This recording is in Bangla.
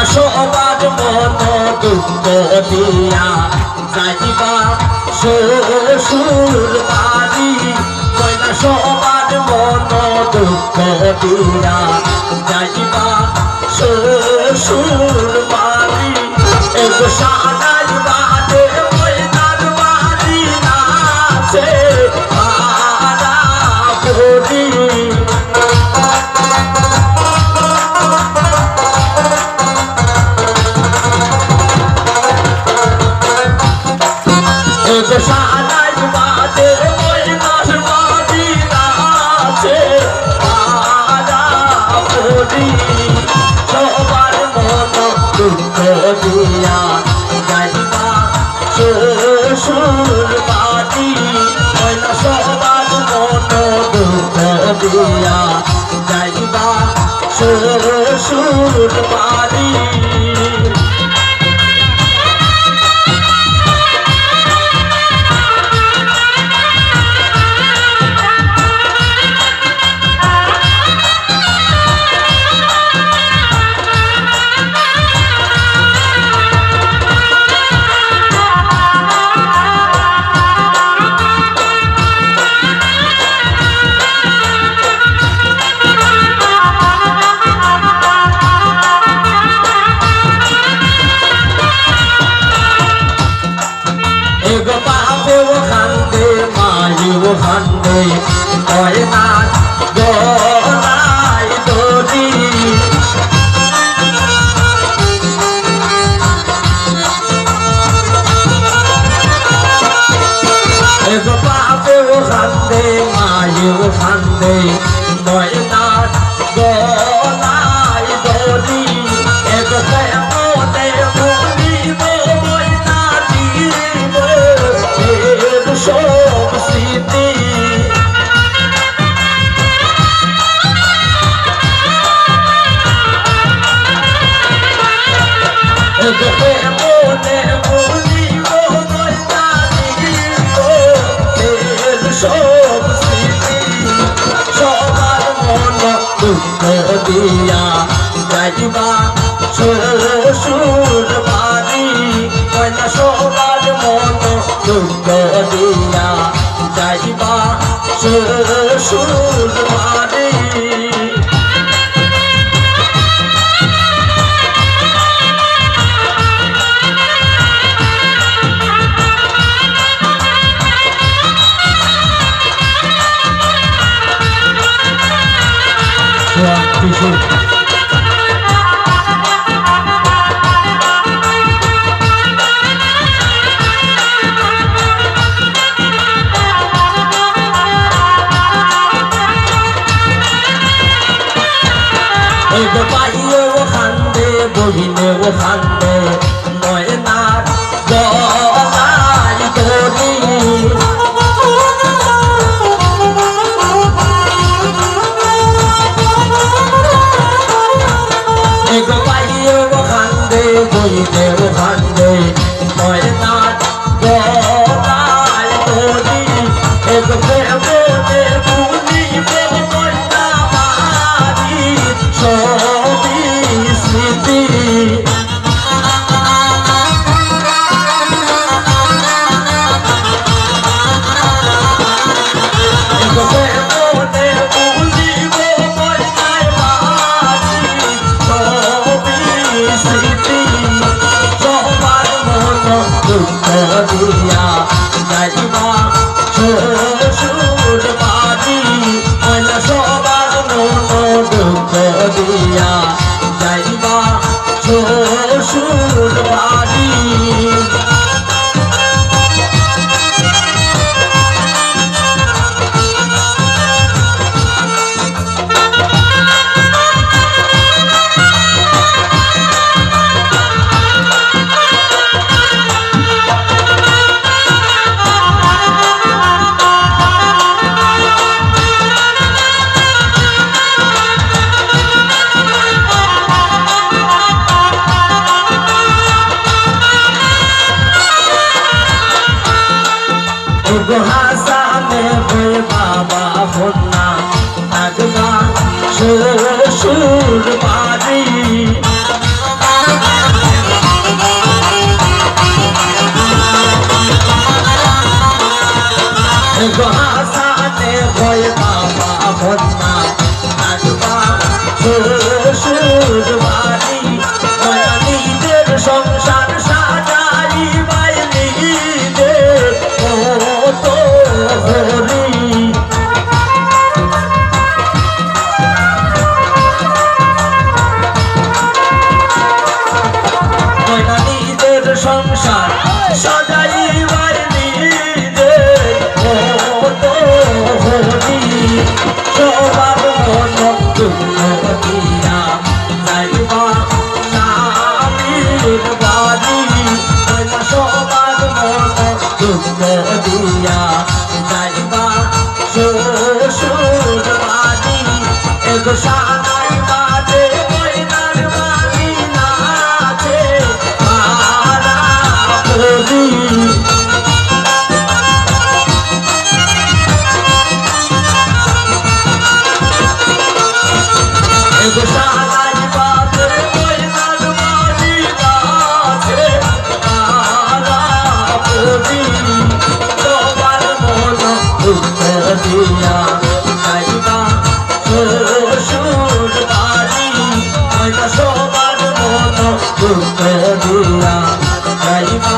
সবার মন দুঃখ দিয়া যাইবা শ্বশুর বাড়ি কইনা সবার মন দুঃখ দিয়া যাইবা শ্বশুর বাড়ি এগো সানাই বাদে কইনার বাড়ি নাচে ভাড়া ভরি সানাই বাদে কইনার বাড়ি নাচে ভাড়া ভরি সবার মন দুঃখ দিয়া যাইবা শ্বশুর বাড়ি কইনা সবার মন দুঃখ দিয়া যাইবা শ্বশুর বাড়ি এগো বাপেও খান্দে মায়েও খান্দে কয় না গলাই দড়ি এগো বাপেও খান্দে মায়েও খান্দে কয় না গলাই দড়ি এগো কেমনে বলিব ময়না দিব সব স্মৃতি মনে বলিব ময়না দিব সব স্মৃতি সবার মন দুঃখ দিয়া যাইবা শ্বশুর বাড়ি কইনা সবার মন দুঃখ দিয়া যাইবা শ্বশুর বাড়ি এগো ভাইও খান্দে বহিনেও খান্দে ময়নার গলাই দড়ি এগো ভাইও খান্দে বহিনেও খান্দে ময়নার গলাই দড়ি এগো কেমনে বলিব ময়না বাড়ি সবই স্মৃতি এগো কেমনে বলিব ময়না বাড়ি সবই স্মৃতি দিয়া যাইবা শ্বশুর বাড়ি হয়তো সবার মতো দুঃখ দিয়া যাইবা